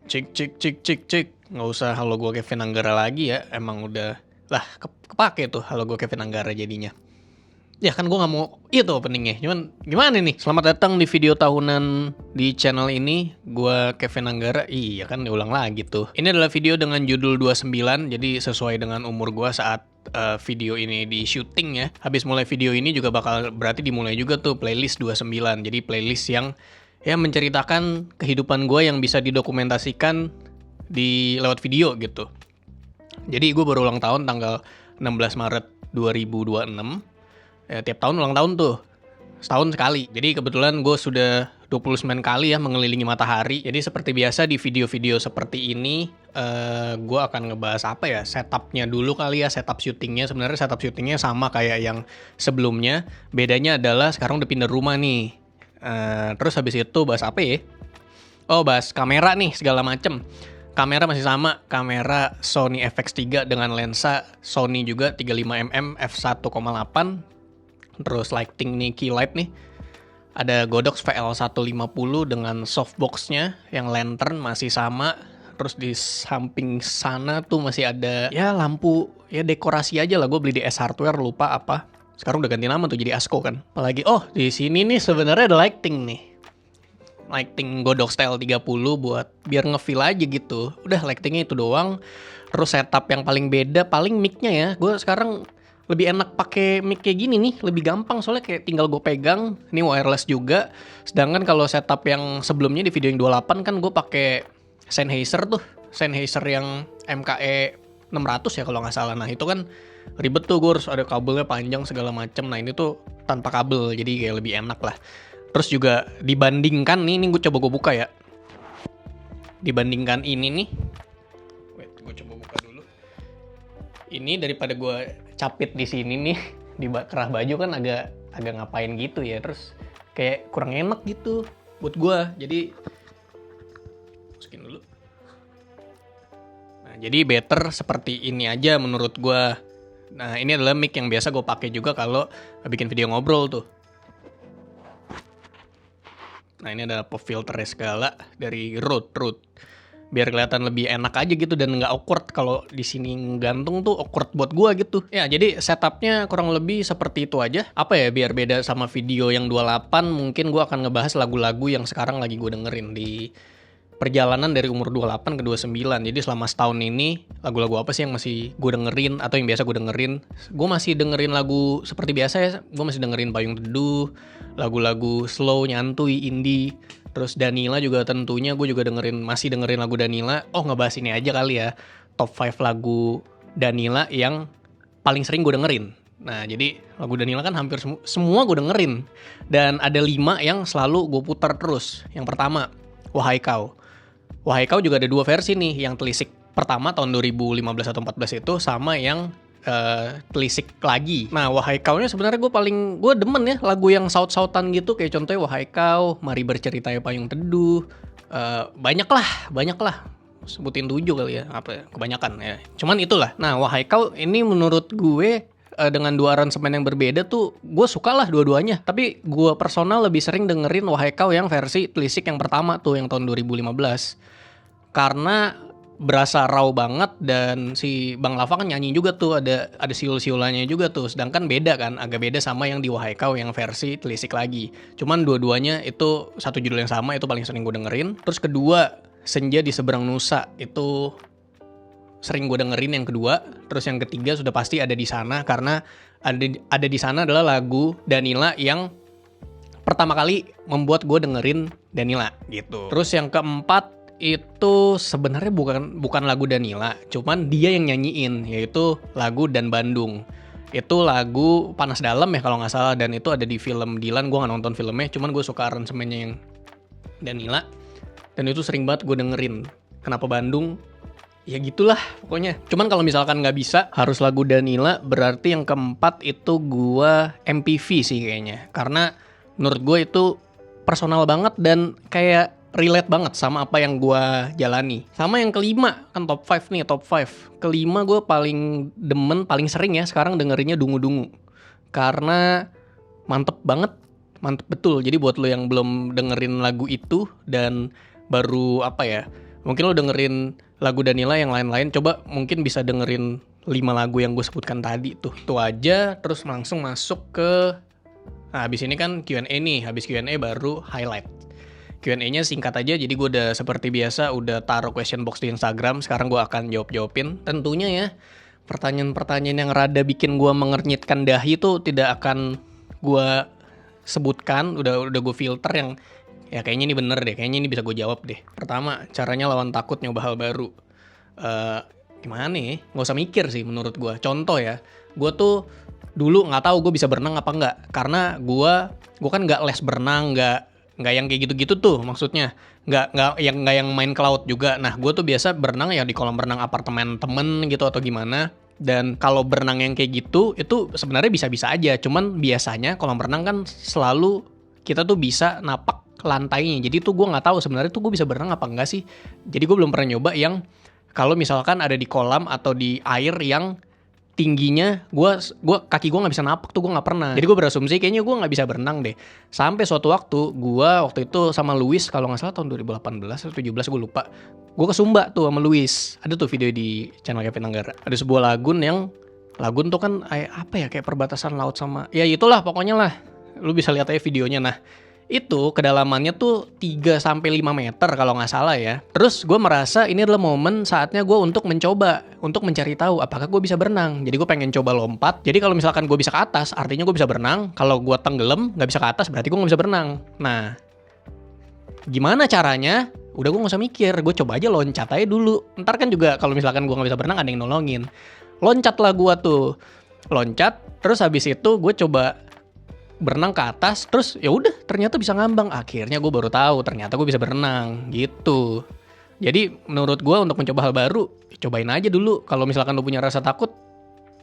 Cik cik cik cik cik. Nggak usah halo gue Kevin Anggara lagi ya. Emang udah lah kepake tuh halo gue Kevin Anggara jadinya. Ya kan gue nggak mau itu openingnya. Cuman gimana nih? Selamat datang di video tahunan di channel ini. Gue Kevin Anggara. Iya kan diulang lagi tuh. Ini adalah video dengan judul 29. Jadi sesuai dengan umur gue saat video ini di syuting ya. Habis mulai video ini juga bakal berarti dimulai juga tuh playlist 29. Jadi playlist yang ya menceritakan kehidupan gue yang bisa didokumentasikan di lewat video gitu. Jadi gue baru ulang tahun tanggal 16 Maret 2026. Ya, tiap tahun ulang tahun tuh. Setahun sekali. Jadi kebetulan gue sudah 29 kali ya mengelilingi matahari. Jadi seperti biasa di video-video seperti ini gue akan ngebahas apa ya, setupnya dulu kali ya, setup syutingnya. Sebenarnya setup syutingnya sama kayak yang sebelumnya. Bedanya adalah sekarang udah pindah rumah nih. Terus habis itu bahas apa ya? Oh, bahas kamera nih segala macem. Kamera masih sama, kamera Sony FX3 dengan lensa Sony juga 35mm f1.8. Terus lighting nih, key light nih. Ada Godox VL150 dengan softboxnya yang lantern masih sama. Terus di samping sana tuh masih ada ya lampu, ya dekorasi aja lah. Gue beli di S Hardware, lupa apa. Sekarang udah ganti nama tuh jadi Asko kan. Apalagi di sini nih sebenarnya ada lighting nih. Lighting Godox TL30 buat biar ngefeel aja gitu. Udah lightingnya itu doang. Terus setup yang paling beda paling mic-nya ya. Gue sekarang lebih enak pakai mic kayak gini nih, lebih gampang soalnya kayak tinggal gue pegang. Ini wireless juga. Sedangkan kalau setup yang sebelumnya di video yang 28 kan gue pakai Sennheiser tuh. Sennheiser yang MKE 600 ya kalau nggak salah. Nah itu kan ribet tuh, gue harus ada kabelnya panjang segala macem. Nah ini tuh tanpa kabel, jadi kayak lebih enak lah. Terus juga dibandingkan nih, ini gue coba gue buka ya. Dibandingkan ini nih. Wait, gue coba buka dulu. Ini daripada gue capit di sini nih, di kerah baju kan agak ngapain gitu ya. Terus kayak kurang enak gitu buat gue. Jadi masukin dulu. Nah, jadi better seperti ini aja menurut gue. Nah, ini adalah mic yang biasa gue pakai juga kalau bikin video ngobrol tuh. Nah, ini ada pop filternya segala dari Rode. Biar kelihatan lebih enak aja gitu dan nggak awkward kalau di sini gantung tuh awkward buat gua gitu. Ya, jadi setupnya kurang lebih seperti itu aja. Apa ya, biar beda sama video yang 28, mungkin gua akan ngebahas lagu-lagu yang sekarang lagi gua dengerin di perjalanan dari umur 28 ke 29. Jadi selama setahun ini lagu-lagu apa sih yang masih gue dengerin atau yang biasa gue dengerin. Gue masih dengerin lagu seperti biasa ya. Gue masih dengerin Payung Teduh, lagu-lagu slow, nyantui, indie. Terus Danila juga tentunya gue juga masih dengerin lagu Danila. Oh, ngebahas ini aja kali ya. Top 5 lagu Danila yang paling sering gue dengerin. Nah, jadi lagu Danila kan hampir semua gue dengerin. Dan ada 5 yang selalu gue putar terus. Yang pertama, Wahai Kau. Wahai Kau juga ada 2 versi nih, yang telisik pertama tahun 2015 atau 14 itu sama yang telisik lagi. Nah, Wahai Kau-nya sebenarnya gue demen ya lagu yang saut-sautan gitu, kayak contohnya Wahai Kau, Mari Bercerita Ya Payung Teduh. Banyak lah. Sebutin 7 kali ya, apa kebanyakan ya. Cuman itulah. Nah, Wahai Kau ini menurut gue dengan 2 aransemen yang berbeda tuh gue suka lah dua-duanya. Tapi gue personal lebih sering dengerin Wahai Kau yang versi telisik yang pertama tuh yang tahun 2015. Karena berasa raw banget dan si Bang Lava kan nyanyi juga tuh, ada siul-siulannya juga tuh. Sedangkan beda kan, agak beda sama yang di Wahai Kau yang versi telisik lagi. Cuman dua-duanya itu satu judul yang sama, itu paling sering gue dengerin. Terus kedua, Senja di Seberang Nusa itu sering gue dengerin yang kedua. Terus yang ketiga sudah pasti Ada di Sana, karena ada di sana adalah lagu Danila yang pertama kali membuat gue dengerin Danila gitu. Terus yang keempat itu sebenarnya bukan lagu Danila, cuman dia yang nyanyiin, yaitu lagu Dan Bandung. Itu lagu Panas Dalam ya kalau nggak salah, dan itu ada di film Dilan. Gue nggak nonton filmnya, cuman gue suka aransemennya yang Danila, dan itu sering banget gue dengerin. Kenapa Bandung? Ya gitulah pokoknya. Cuman kalau misalkan nggak bisa harus lagu Danila, berarti yang keempat itu gue MPV sih kayaknya. Karena menurut gue itu personal banget dan kayak relate banget sama apa yang gue jalani. Sama yang kelima, kan top 5 nih, top 5. Kelima gue paling demen, paling sering ya sekarang dengerinnya Dungu-Dungu. Karena mantep banget, mantep betul. Jadi buat lo yang belum dengerin lagu itu dan baru Mungkin lo dengerin lagu Danila yang lain-lain, coba mungkin bisa dengerin 5 lagu yang gue sebutkan tadi tuh. Tuh aja, terus langsung masuk ke... Nah, habis ini kan Q&A nih, habis Q&A baru highlight. Q&A-nya singkat aja, jadi gue udah seperti biasa, udah taruh question box di Instagram, sekarang gue akan jawab-jawabin. Tentunya ya, pertanyaan-pertanyaan yang rada bikin gue mengernyitkan dahi tuh tidak akan gue sebutkan, udah gue filter yang ya kayaknya ini bener deh, kayaknya ini bisa gue jawab deh. Pertama, caranya lawan takut nyoba hal baru. Gimana nih? Nggak usah mikir sih menurut gue. Contoh ya, gue tuh dulu nggak tahu gue bisa berenang apa nggak, karena gue kan nggak les berenang, nggak yang kayak gitu-gitu tuh maksudnya, nggak yang main ke laut juga. Nah, gue tuh biasa berenang ya di kolam renang apartemen temen gitu atau gimana. Dan kalau berenang yang kayak gitu itu sebenarnya bisa-bisa aja, cuman biasanya kolam renang kan selalu kita tuh bisa napak lantainya. Jadi tuh gue nggak tahu sebenarnya tuh gue bisa berenang apa enggak sih. Jadi gue belum pernah nyoba yang kalau misalkan ada di kolam atau di air yang tingginya kaki gue nggak bisa napak tuh, gue nggak pernah. Jadi gue berasumsi kayaknya gue nggak bisa berenang deh. Sampai suatu waktu waktu itu sama Luis, kalau nggak salah tahun 2018 atau 17 gue lupa. Gue ke Sumba tuh sama Luis. Ada tuh video di channel Kevin Anggara. Ada sebuah lagun tuh kan kayak perbatasan laut sama ya itulah pokoknya lah. Lu bisa lihat aja videonya. Nah, itu kedalamannya tuh 3-5 meter kalau nggak salah ya. Terus gue merasa ini adalah momen saatnya gue untuk mencoba, untuk mencari tahu apakah gue bisa berenang. Jadi gue pengen coba lompat. Jadi kalau misalkan gue bisa ke atas, artinya gue bisa berenang. Kalau gue tenggelam, nggak bisa ke atas, berarti gue nggak bisa berenang. Nah, gimana caranya? Udah gue nggak usah mikir, gue coba aja loncat aja dulu. Ntar kan juga kalau misalkan gue nggak bisa berenang ada yang nolongin. Loncatlah gue tuh, loncat. Terus habis itu gue coba berenang ke atas, terus ya udah ternyata bisa ngambang. Akhirnya gue baru tahu ternyata gue bisa berenang gitu. Jadi menurut gue untuk mencoba hal baru, cobain aja dulu. Kalau misalkan lu punya rasa takut,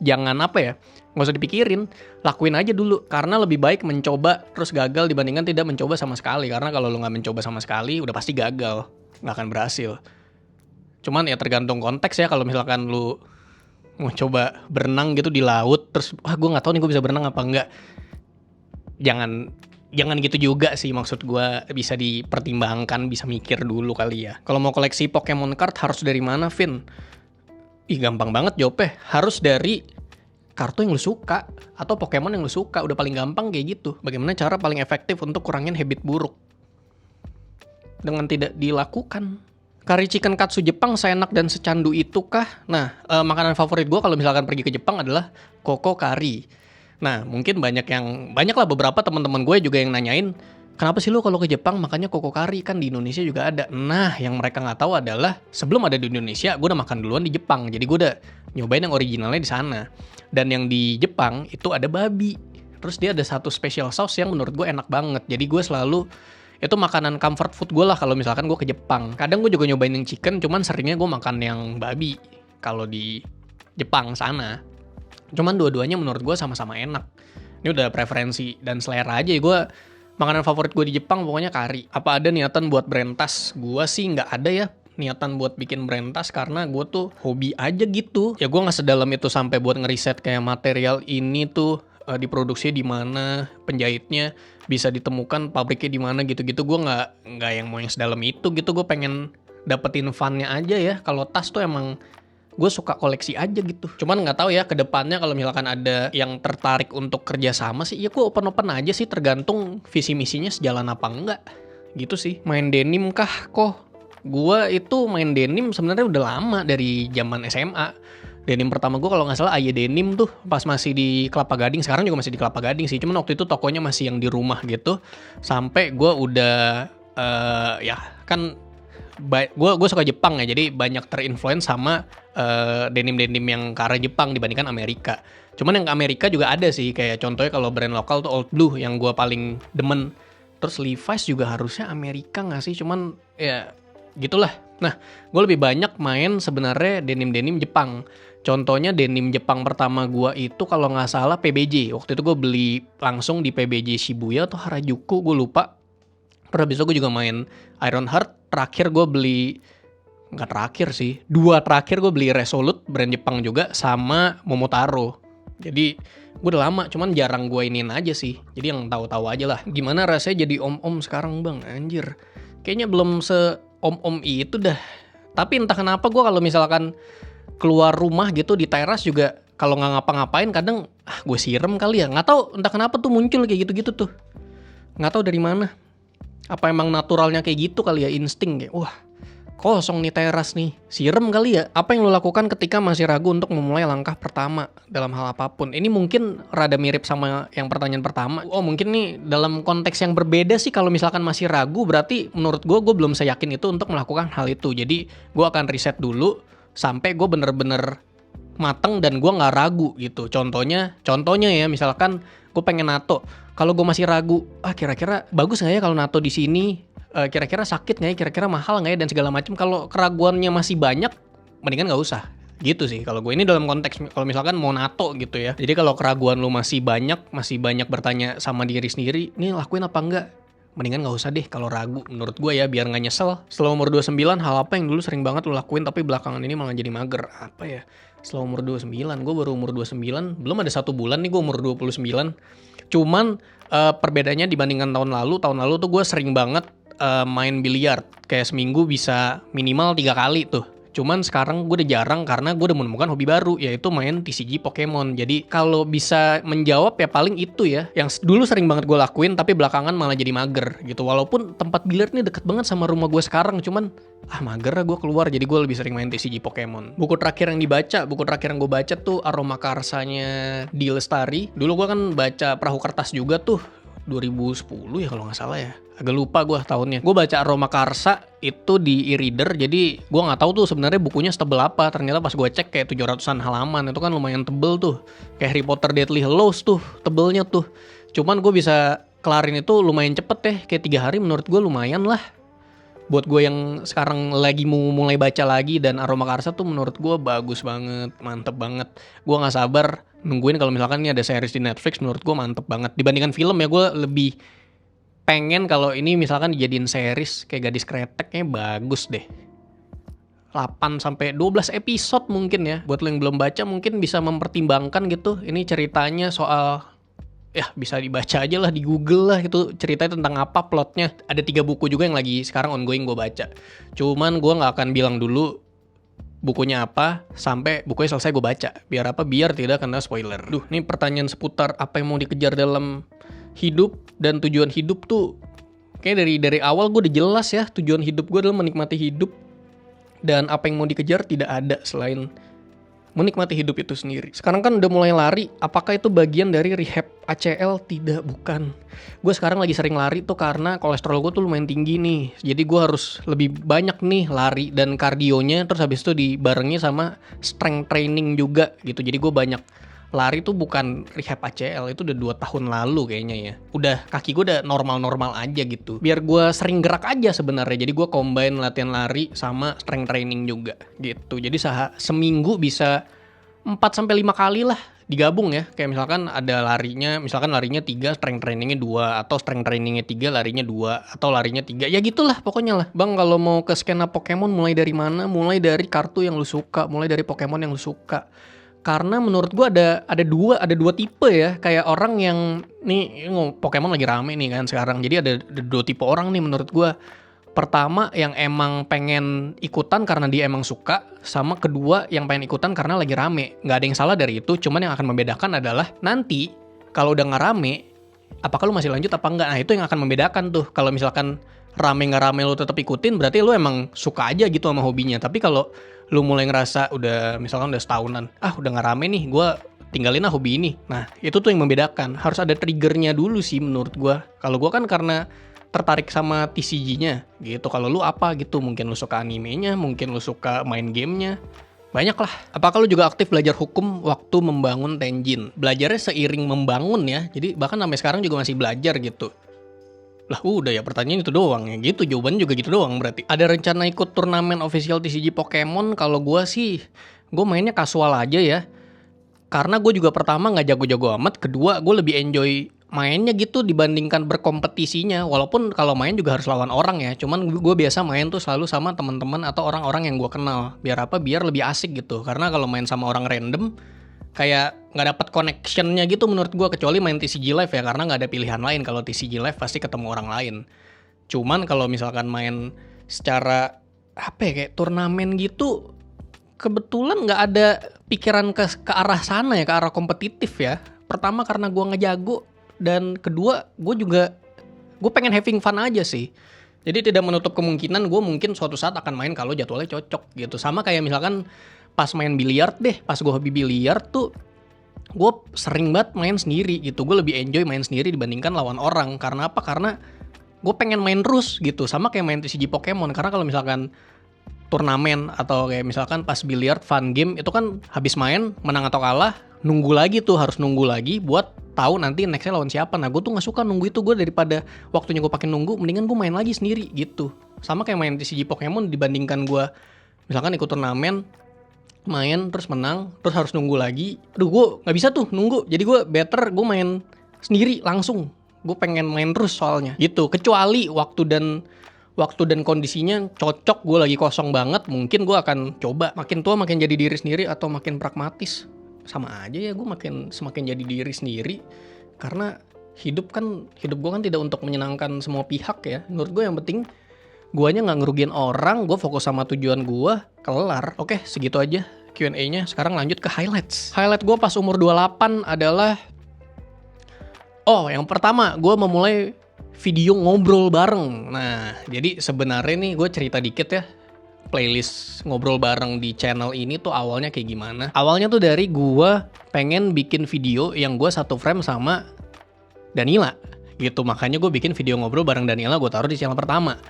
jangan nggak usah dipikirin, lakuin aja dulu. Karena lebih baik mencoba terus gagal dibandingkan tidak mencoba sama sekali. Karena kalau lu nggak mencoba sama sekali, udah pasti gagal, nggak akan berhasil. Cuman ya tergantung konteks ya. Kalau misalkan lu mau coba berenang gitu di laut, terus gue nggak tahu nih gue bisa berenang apa enggak. Jangan gitu juga sih, maksud gue bisa dipertimbangkan, bisa mikir dulu kali ya. Kalau mau koleksi Pokemon card harus dari mana, Vin? Gampang banget jawabnya. Harus dari kartu yang lu suka atau Pokemon yang lu suka, udah paling gampang kayak gitu. Bagaimana cara paling efektif untuk kurangin habit buruk dengan tidak dilakukan? Kari chicken katsu Jepang seenak dan secandu itu kah? Nah, makanan favorit gue kalau misalkan pergi ke Jepang adalah koko kari. Nah, mungkin banyak lah beberapa teman-teman gue juga yang nanyain, kenapa sih lo kalau ke Jepang makannya koko kari, kan di Indonesia juga ada. Nah, yang mereka nggak tahu adalah sebelum ada di Indonesia, gue udah makan duluan di Jepang. Jadi gue udah nyobain yang originalnya di sana. Dan yang di Jepang itu ada babi. Terus dia ada satu special sauce yang menurut gue enak banget. Jadi gue selalu, itu makanan comfort food gue lah kalau misalkan gue ke Jepang. Kadang gue juga nyobain yang chicken, cuman seringnya gue makan yang babi kalau di Jepang sana. Cuman dua-duanya menurut gue sama-sama enak. Ini udah preferensi dan selera aja ya. Gue makanan favorit gue di Jepang pokoknya kari. Apa ada niatan buat brand tas? Gue sih nggak ada ya niatan buat bikin brand tas, karena gue tuh hobi aja gitu. Ya gue nggak sedalam itu sampai buat ngeriset kayak material ini tuh diproduksi di mana, penjahitnya bisa ditemukan, pabriknya di mana gitu-gitu. Gue nggak yang mau yang sedalam itu gitu. Gue pengen dapetin funnya aja ya. Kalau tas tuh emang gue suka koleksi aja gitu. Cuman nggak tahu ya ke depannya kalau misalkan ada yang tertarik untuk kerja sama sih, ya gue open aja sih, tergantung visi misinya sejalan apa enggak. Gitu sih. Main denim kah kok? Gue itu main denim sebenarnya udah lama, dari zaman SMA. Denim pertama gue kalau nggak salah Aye Denim tuh pas masih di Kelapa Gading. Sekarang juga masih di Kelapa Gading sih. Cuman waktu itu tokonya masih yang di rumah gitu. Sampai gue udah ya kan gue suka Jepang ya, jadi banyak terinfluence sama denim-denim yang ke arah Jepang dibandingkan Amerika. Cuman yang ke Amerika juga ada sih, kayak contohnya kalau brand lokal tuh Old Blue yang gue paling demen. Terus Levi's juga harusnya Amerika nggak sih? Cuman ya gitulah. Nah, gue lebih banyak main sebenarnya denim-denim Jepang. Contohnya denim Jepang pertama gue itu kalau nggak salah PBJ. Waktu itu gue beli langsung di PBJ Shibuya atau Harajuku, gue lupa. Terus abis itu gue juga main Ironheart. Terakhir gue beli, nggak terakhir sih, 2 terakhir gue beli Resolute brand Jepang juga, sama Momotaro. Jadi gue udah lama, cuman jarang gue iniin aja sih. Jadi yang tahu-tahu aja lah. Gimana rasanya jadi om-om sekarang bang? Anjir, kayaknya belum se-om-om itu dah. Tapi entah kenapa gue kalau misalkan keluar rumah gitu di teras juga kalau nggak ngapa-ngapain kadang gue siram kali ya. Nggak tahu entah kenapa tuh muncul kayak gitu-gitu tuh. Nggak tahu dari mana. Apa emang naturalnya kayak gitu kali ya, insting kayak wah kosong nih teras nih, siram kali ya. Apa yang lo lakukan ketika masih ragu untuk memulai langkah pertama dalam hal apapun? Ini mungkin rada mirip sama yang pertanyaan pertama. Oh mungkin nih dalam konteks yang berbeda sih. Kalau misalkan masih ragu berarti menurut gue belum seyakin itu untuk melakukan hal itu. Jadi gue akan riset dulu sampai gue bener-bener mateng dan gue nggak ragu gitu. Contohnya ya misalkan gue pengen nato. Kalau gue masih ragu, kira-kira bagus nggak ya kalau nato di sini? Kira-kira sakit nggak ya, kira-kira mahal nggak ya, dan segala macam. Kalau keraguannya masih banyak, mendingan nggak usah. Gitu sih kalau gue. Ini dalam konteks kalau misalkan mau nato gitu ya. Jadi kalau keraguan lu masih banyak bertanya sama diri sendiri, nih lakuin apa enggak? Mendingan nggak usah deh kalau ragu menurut gue ya, biar nggak nyesel. Setelah umur 29, hal apa yang dulu sering banget lu lakuin tapi belakangan ini malah jadi mager? Apa ya? Setelah umur 29, gue baru umur 29, belum ada 1 bulan nih gue umur 29. Cuman perbedaannya dibandingkan tahun lalu tuh gue sering banget main biliar, kayak seminggu bisa minimal 3 kali tuh. Cuman sekarang gue udah jarang karena gue udah menemukan hobi baru, yaitu main TCG Pokemon. Jadi kalau bisa menjawab ya paling itu ya, yang dulu sering banget gue lakuin tapi belakangan malah jadi mager gitu. Walaupun tempat biliar nih deket banget sama rumah gue sekarang, cuman mager lah gue keluar, jadi gue lebih sering main TCG Pokemon. Buku terakhir yang gue baca tuh Aroma Karsanya Di Lestari. Dulu gue kan baca Perahu Kertas juga tuh 2010 ya kalau nggak salah ya, agak lupa gue tahunnya. Gue baca Aroma Karsa itu di e-reader, jadi gue nggak tahu tuh sebenarnya bukunya setebel apa. Ternyata pas gue cek kayak 700-an halaman, itu kan lumayan tebel tuh, kayak Harry Potter Deathly Hallows tuh tebelnya tuh. Cuman gue bisa kelarin itu lumayan cepet deh, kayak 3 hari menurut gue lumayan lah. Buat gue yang sekarang lagi mau mulai baca lagi, dan Aroma Karsa tuh menurut gue bagus banget, mantep banget. Gue gak sabar nungguin kalau misalkan ini ada series di Netflix, menurut gue mantep banget. Dibandingkan film ya, gue lebih pengen kalau ini misalkan dijadiin series kayak Gadis Kreteknya bagus deh. 8-12 episode mungkin ya. Buat lo yang belum baca mungkin bisa mempertimbangkan gitu. Ini ceritanya soal, ya bisa dibaca aja lah di Google lah gitu, ceritanya tentang apa, plotnya. Ada 3 buku juga yang lagi sekarang ongoing gue baca. Cuman gue gak akan bilang dulu bukunya apa sampai bukunya selesai gue baca. Biar apa? Biar tidak kena spoiler. Ini pertanyaan seputar apa yang mau dikejar dalam hidup dan tujuan hidup tuh kayak dari awal gue udah jelas ya. Tujuan hidup gue adalah menikmati hidup, dan apa yang mau dikejar tidak ada selain menikmati hidup itu sendiri. Sekarang kan udah mulai lari, apakah itu bagian dari rehab ACL? Tidak, bukan. Gue sekarang lagi sering lari tuh karena kolesterol gue tuh lumayan tinggi nih. Jadi gue harus lebih banyak nih lari dan kardionya, terus habis itu dibarengi sama strength training juga gitu. Jadi gue banyak lari tuh bukan rehab ACL, itu udah 2 tahun lalu kayaknya ya. Udah kaki gue udah normal-normal aja gitu. Biar gue sering gerak aja sebenarnya. Jadi gue combine latihan lari sama strength training juga gitu. Jadi seminggu bisa 4-5 kali lah digabung ya. Kayak misalkan ada larinya 3, strength trainingnya 2, atau strength trainingnya 3, larinya 2, atau larinya 3. Ya gitulah pokoknya lah. Bang, kalau mau ke skena Pokemon mulai dari mana? Mulai dari kartu yang lu suka, mulai dari Pokemon yang lu suka. Karena menurut gue ada dua tipe ya. Kayak orang yang nih Pokemon lagi rame nih kan sekarang. Jadi ada 2 tipe orang nih menurut gue. Pertama yang emang pengen ikutan karena dia emang suka, sama kedua yang pengen ikutan karena lagi rame. Nggak ada yang salah dari itu, cuman yang akan membedakan adalah nanti kalau udah nggak rame, apakah lu masih lanjut apa enggak. Nah itu yang akan membedakan tuh. Kalau misalkan rame nggak rame lu tetap ikutin, berarti lu emang suka aja gitu sama hobinya. Tapi kalau lu mulai ngerasa misalkan udah setahunan, udah nggak rame nih, gue tinggalin hobi ini. Nah itu tuh yang membedakan. Harus ada triggernya dulu sih menurut gue. Kalau gue kan karena tertarik sama TCG-nya gitu. Kalau lu apa gitu, mungkin lu suka animenya, mungkin lu suka main gamenya, banyak lah. Apakah lu juga aktif belajar hukum waktu membangun Tenjin? Belajarnya seiring membangun ya, jadi bahkan sampai sekarang juga masih belajar gitu. Lah udah ya, pertanyaan itu doang ya gitu, jawabannya juga gitu doang berarti. Ada rencana ikut turnamen official TCG Pokemon? Kalau gue sih, gue mainnya kasual aja ya. Karena gue juga pertama gak jago-jago amat, kedua gue lebih enjoy mainnya gitu dibandingkan berkompetisinya. Walaupun kalau main juga harus lawan orang ya, cuman gue biasa main tuh selalu sama teman-teman atau orang-orang yang gue kenal. Biar apa? Biar lebih asik gitu. Karena kalau main sama orang random kayak nggak dapat connectionnya gitu menurut gue, kecuali main TCG Live ya, karena nggak ada pilihan lain. Kalau TCG Live pasti ketemu orang lain. Cuman kalau misalkan main secara apa ya, kayak turnamen gitu, kebetulan nggak ada pikiran ke arah sana ya, ke arah kompetitif ya. Pertama karena gue ngejago, dan kedua gue pengen having fun aja sih. Jadi tidak menutup kemungkinan gue mungkin suatu saat akan main kalau jadwalnya cocok gitu. Sama kayak misalkan pas main biliar deh, pas gue hobi biliar tuh gue sering banget main sendiri gitu. Gue lebih enjoy main sendiri dibandingkan lawan orang. Karena apa? Karena gue pengen main terus gitu. Sama kayak main TCG Pokemon. Karena kalau misalkan turnamen atau kayak misalkan pas biliar fun game itu kan habis main menang atau kalah nunggu lagi tuh, harus nunggu lagi buat tahu nanti nextnya lawan siapa. Nah gue tuh nggak suka nunggu itu. Gue daripada waktunya gue pakai nunggu, mendingan gue main lagi sendiri gitu. Sama kayak main TCG Pokemon dibandingkan gue misalkan ikut turnamen, main terus menang terus harus nunggu lagi. Aduh gue nggak bisa tuh nunggu. Jadi gue better gue main sendiri langsung. Gue pengen main terus soalnya gitu. Kecuali waktu dan kondisinya cocok, gue lagi kosong banget, mungkin gue akan coba makin tua makin jadi diri sendiri atau makin pragmatis. Sama aja ya, gue semakin jadi diri sendiri. Karena hidup gue kan tidak untuk menyenangkan semua pihak ya. Menurut gue yang penting guanya nggak ngerugiin orang, gue fokus sama tujuan gue, kelar. Oke, segitu aja Q&A-nya. Sekarang lanjut ke highlights. Highlight gue pas umur 28 adalah, yang pertama gue memulai video ngobrol bareng. Nah, jadi sebenarnya nih gue cerita dikit ya. Playlist ngobrol bareng di channel ini tuh awalnya kayak gimana? Awalnya tuh dari gue pengen bikin video yang gue satu frame sama Danila gitu. Makanya gue bikin video ngobrol bareng Danila, gue taruh di channel pertama.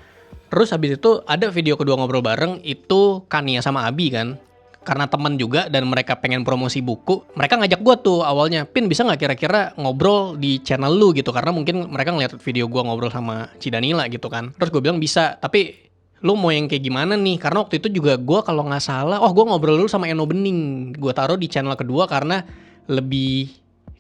Terus habis itu ada video kedua ngobrol bareng, itu Kania sama Abi kan. Karena teman juga dan mereka pengen promosi buku, mereka ngajak gue tuh awalnya, Pin bisa nggak kira-kira ngobrol di channel lu gitu, karena mungkin mereka ngeliat video gue ngobrol sama Cidanila gitu kan. Terus gue bilang bisa, tapi lu mau yang kayak gimana nih? Karena waktu itu juga gue kalau nggak salah, gue ngobrol dulu sama Eno Bening, gue taruh di channel kedua karena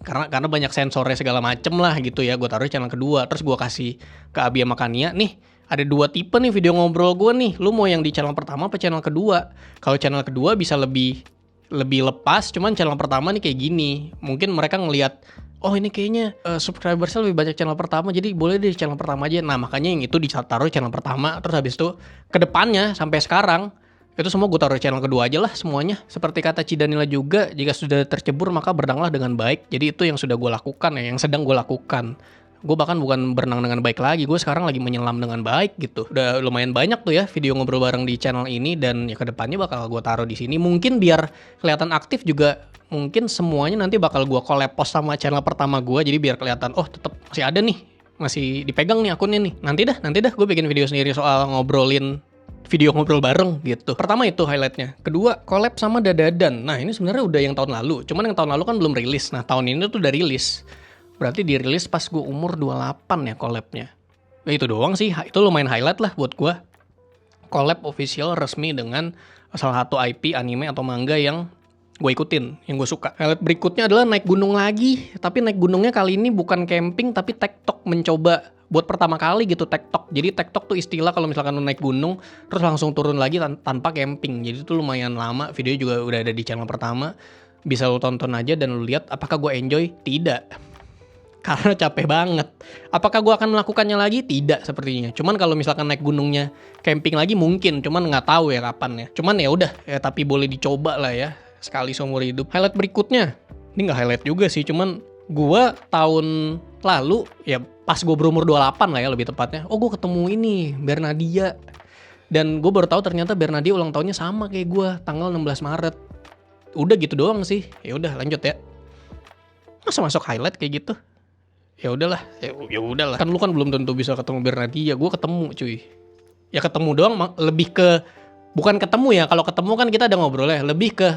karena banyak sensornya segala macem lah gitu ya, gue taruh di channel kedua. Terus gue kasih ke Abi sama Kania, nih ada 2 tipe nih video ngobrol gue nih. Lu mau yang di channel pertama apa channel kedua? Kalau channel kedua bisa lebih lepas, cuman channel pertama nih kayak gini. Mungkin mereka ngelihat, ini kayaknya subscribersnya lebih banyak channel pertama, jadi boleh deh channel pertama aja. Nah makanya yang itu ditaruh channel pertama. Terus habis itu kedepannya sampai sekarang itu semua gue taruh channel kedua aja lah semuanya. Seperti kata Cidanila juga, jika sudah tercebur maka berenanglah dengan baik. Jadi itu yang sudah gue lakukan ya, yang sedang gue lakukan. Gue bahkan bukan berenang dengan baik lagi, gue sekarang lagi menyelam dengan baik gitu. Udah lumayan banyak tuh ya video ngobrol bareng di channel ini, dan ya kedepannya bakal gue taruh di sini. Mungkin biar kelihatan aktif juga, mungkin semuanya nanti bakal gue collab post sama channel pertama gue. Jadi biar kelihatan, tetap masih ada nih, masih dipegang nih akunnya nih. Nanti dah gue bikin video sendiri soal video ngobrol bareng gitu. Pertama itu highlightnya. Kedua, collab sama Dadadan. Nah ini sebenarnya udah yang tahun lalu, cuman yang tahun lalu kan belum rilis. Nah tahun ini tuh udah rilis. Berarti dirilis pas gue umur 28 ya collabnya. Ya itu doang sih, itu lumayan highlight lah buat gue. Collab official resmi dengan salah satu IP anime atau manga yang gue ikutin, yang gue suka. Highlight berikutnya adalah naik gunung lagi. Tapi naik gunungnya kali ini bukan camping, tapi tektok, mencoba buat pertama kali gitu tektok. Jadi tektok tuh istilah kalau misalkan lu naik gunung terus langsung turun lagi tanpa camping. Jadi itu lumayan lama, video juga udah ada di channel pertama. Bisa lu tonton aja dan lu lihat apakah gue enjoy? Tidak. Karena capek banget. Apakah gue akan melakukannya lagi? Tidak sepertinya. Cuman kalau misalkan naik gunungnya camping lagi mungkin, cuman nggak tahu ya kapan ya. Cuman ya udah, tapi boleh dicoba lah ya, sekali seumur hidup. Highlight berikutnya, ini nggak highlight juga sih, cuman gue tahun lalu ya pas gue berumur 28 lah ya lebih tepatnya. Gue ketemu ini Bernadia, dan gue baru tahu ternyata Bernadia ulang tahunnya sama kayak gue, tanggal 16 Maret. Udah gitu doang sih. Ya udah lanjut ya. Masa masuk highlight kayak gitu? Ya udahlah, kan lu kan belum tentu bisa ketemu Bernadia, gue ketemu cuy. Ya ketemu doang, lebih ke bukan ketemu ya, kalau ketemu kan kita ada ngobrol ya, lebih ke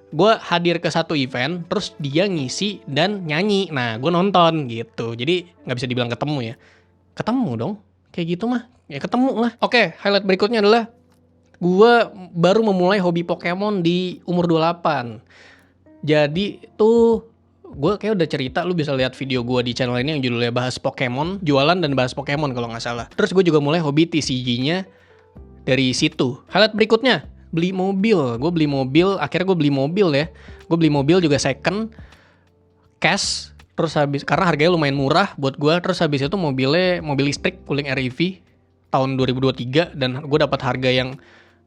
gue hadir ke satu event, terus dia ngisi dan nyanyi, nah gue nonton gitu. Jadi nggak bisa dibilang ketemu ya, ketemu dong, kayak gitu mah, ya ketemu lah. Oke, highlight berikutnya adalah gue baru memulai hobi Pokemon di umur 28. Jadi tuh gue kayak udah cerita, lu bisa lihat video gue di channel ini yang judulnya bahas Pokemon, jualan dan bahas Pokemon kalau nggak salah. Terus gue juga mulai hobi TCG-nya dari situ. Highlight berikutnya, beli mobil. Gue beli mobil, akhirnya gue beli mobil ya. Gue beli mobil juga second, cash. Terus habis, karena harganya lumayan murah buat gue. Terus habis itu mobil listrik Wuling REV tahun 2023, dan gue dapat harga yang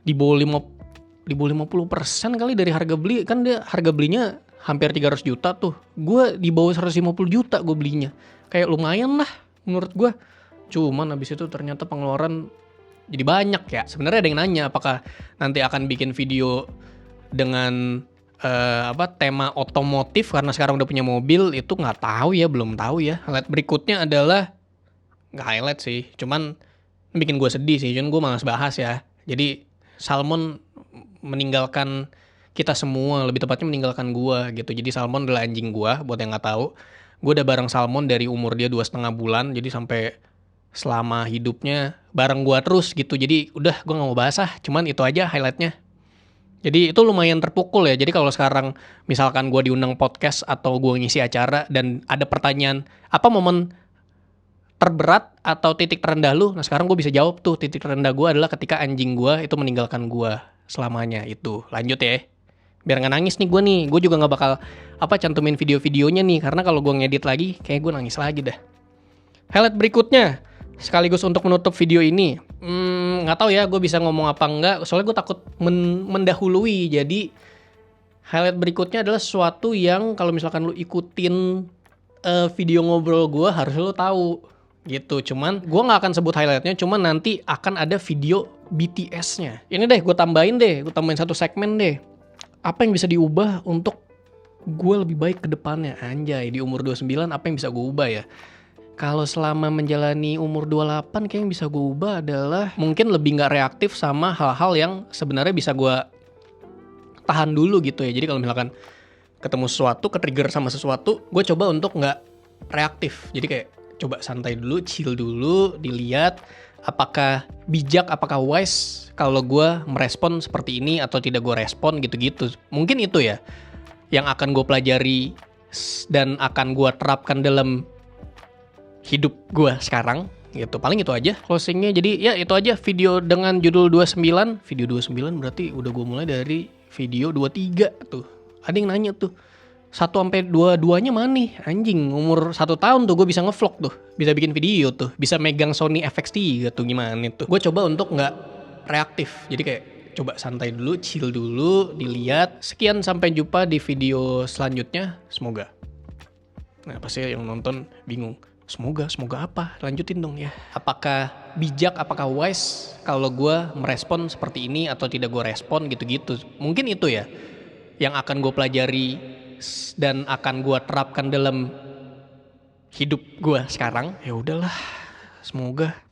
di bawah 50% kali dari harga beli. Kan dia harga belinya hampir 300 juta tuh. Gue di bawah 150 juta gue belinya. Kayak lumayan lah menurut gue. Cuman habis itu ternyata pengeluaran jadi banyak ya. Sebenarnya ada yang nanya apakah nanti akan bikin video dengan tema otomotif karena sekarang udah punya mobil. Itu nggak tahu ya, belum tahu ya. Highlight berikutnya adalah nggak highlight sih, cuman bikin gue sedih sih, cuman gue malas bahas ya. Jadi Salmon meninggalkan kita semua, lebih tepatnya meninggalkan gue gitu. Jadi Salmon adalah anjing gue, buat yang nggak tahu. Gue udah bareng Salmon dari umur dia 2,5 bulan, jadi sampai selama hidupnya bareng gue terus gitu. Jadi udah gue nggak mau bahas cuman itu aja highlightnya. Jadi itu lumayan terpukul ya. Jadi kalau sekarang misalkan gue diundang podcast atau gue ngisi acara dan ada pertanyaan, apa momen terberat atau titik terendah lu? Nah sekarang gue bisa jawab tuh, titik terendah gue adalah ketika anjing gue itu meninggalkan gue selamanya itu. Lanjut ya. Biar gak nangis nih gue nih. Gue juga gak bakal cantumin video-videonya nih. Karena kalau gue ngedit lagi, kayak gue nangis lagi dah. Highlight berikutnya, sekaligus untuk menutup video ini. Gak tahu ya gue bisa ngomong apa enggak. Soalnya gue takut mendahului. Jadi highlight berikutnya adalah sesuatu yang kalau misalkan lu ikutin video ngobrol gue harus lu tahu gitu. Cuman gue nggak akan sebut highlightnya. Cuman nanti akan ada video BTS-nya. Ini deh gue tambahin satu segmen deh. Apa yang bisa diubah untuk gue lebih baik ke depannya? Anjay, di umur 29 apa yang bisa gue ubah ya? Kalau selama menjalani umur 28 kayak yang bisa gue ubah adalah mungkin lebih gak reaktif sama hal-hal yang sebenarnya bisa gue tahan dulu gitu ya. Jadi kalau misalkan ketemu sesuatu, ke-trigger sama sesuatu, gue coba untuk gak reaktif. Jadi kayak coba santai dulu, chill dulu, dilihat apakah bijak, apakah wise kalau gue merespon seperti ini atau tidak gue respon gitu-gitu. Mungkin itu ya yang akan gue pelajari dan akan gue terapkan dalam hidup gue sekarang gitu. Paling itu aja closingnya. Jadi ya itu aja video dengan judul 29. Video 29 berarti udah gue mulai dari video 23 tuh. Ada yang nanya tuh 1-22-nya mana nih? Anjing, umur 1 tahun tuh gue bisa ngevlog tuh. Bisa bikin video tuh. Bisa megang Sony FX3 tuh, gimana tuh. Gue coba untuk gak reaktif. Jadi kayak coba santai dulu, chill dulu, dilihat. Sekian, sampai jumpa di video selanjutnya. Semoga. Nah pasti yang nonton bingung. Semoga apa? Lanjutin dong ya. Apakah bijak, apakah wise kalau gue merespon seperti ini atau tidak gue respon gitu-gitu. Mungkin itu ya yang akan gue pelajari dan akan gue terapkan dalam hidup gue sekarang. Ya udahlah, semoga.